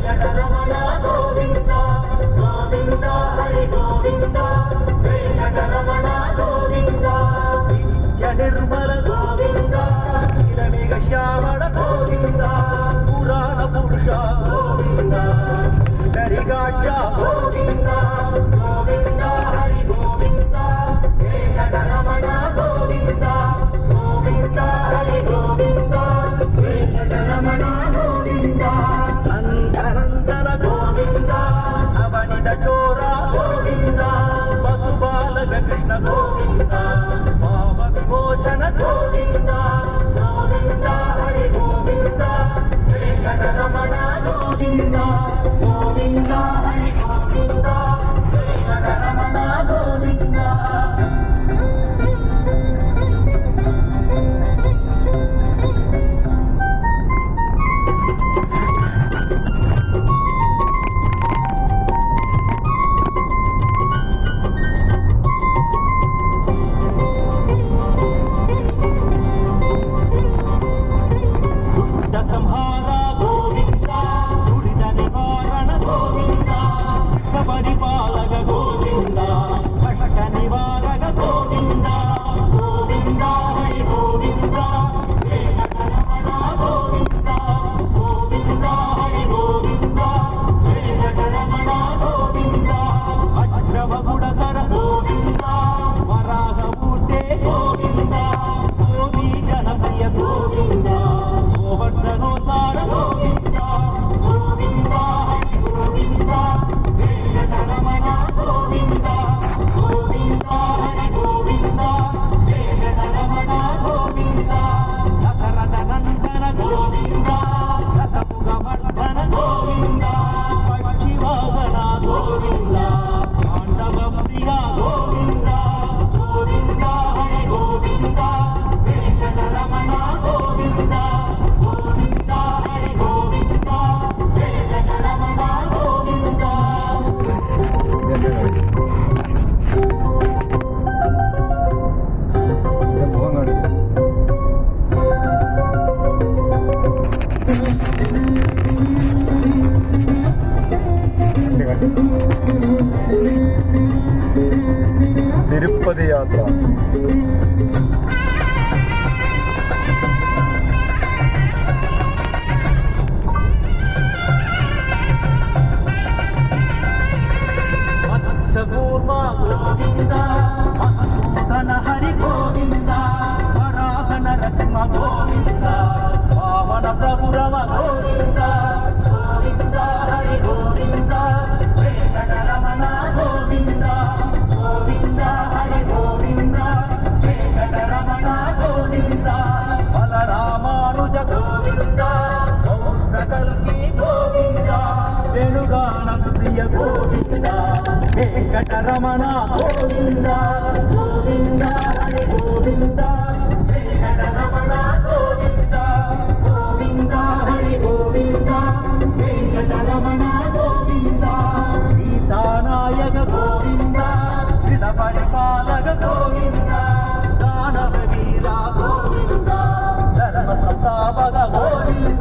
వెంకటరమణ గోవింద గోవింద హరి గోవింద వెంకటరమణ గోవింద నిత్య నిర్మల గోవింద నీలమేఘ శ్యామల గోవింద పురాణ పురుష గోవింద దరిగాడ్జ గోవింద గోవింద హరి గోవింద వెంకటరమణ గోవింద గోవింద హరి గోవింద వెంకటరమణ గోవింద నందనందన గోవింద అవనిద చోర గోవింద పశుబాలక కృష్ణ గోవింద పాప విమోచన గోవింద గోవింద హరి గోవింద వెంకటరమణ గోవింద గోవింద హరి గోవింద వెంకటరమణ గోవింద సంహార గోవింద దురిత నివారణ గోవింద శివ పరిపాలక గోవింద కటక నివారక గోవింద గోవింద హరి గోవింద వెంకటరమణ గోవింద గోవింద హరి గోవింద వెంకటరమణ గోవింద వజ్రవగుడధర గోవింద వరాహమూర్తే గోవింద గోపీ జనప్రియ గోవింద గోవర్ధనోద్ధార గోవింద గోవింద హరి గోవింద వెంకటరమణ గోవింద గోవింద హరి గోవింద వెంకటరమణ గోవింద దశరథ నందన గోవింద దశముఖమర్ధన గోవింద పక్షివాహన గోవింద పాండవ ప్రియ గోవింద గోవింద హరి గోవింద వెంకటరమణ గోవింద గోవింద హరి గోవింద వెంకటరమణ గోవింద తిరుపతి యాత్ర మత్స్యకూర్మ గోవింద మధుసూదన హరి గోవింద వరాహ నరసింహ గోవింద వామన ప్రభురమ గోవింద గోవింద హరి గోవింద వెంకటరమణ గోవింద గోవింద హరి గోవింద వెంకటరమణ గోవింద బలరామానుజ గోవింద బౌద్ధ కల్కి గోవింద వెనుగాన ప్రియ గోవింద వెంకటరమణ గోవింద గోవింద హరి గోవింద వెంకటరమణ గోవింద గోవింద హరి గోవింద వెంకటరమణ గోవింద సీతానాయక గోవింద శ్రిత పరిపాలక గోవింద దానవ వీర గోవింద ధర్మ సంస్థాపక గోవింద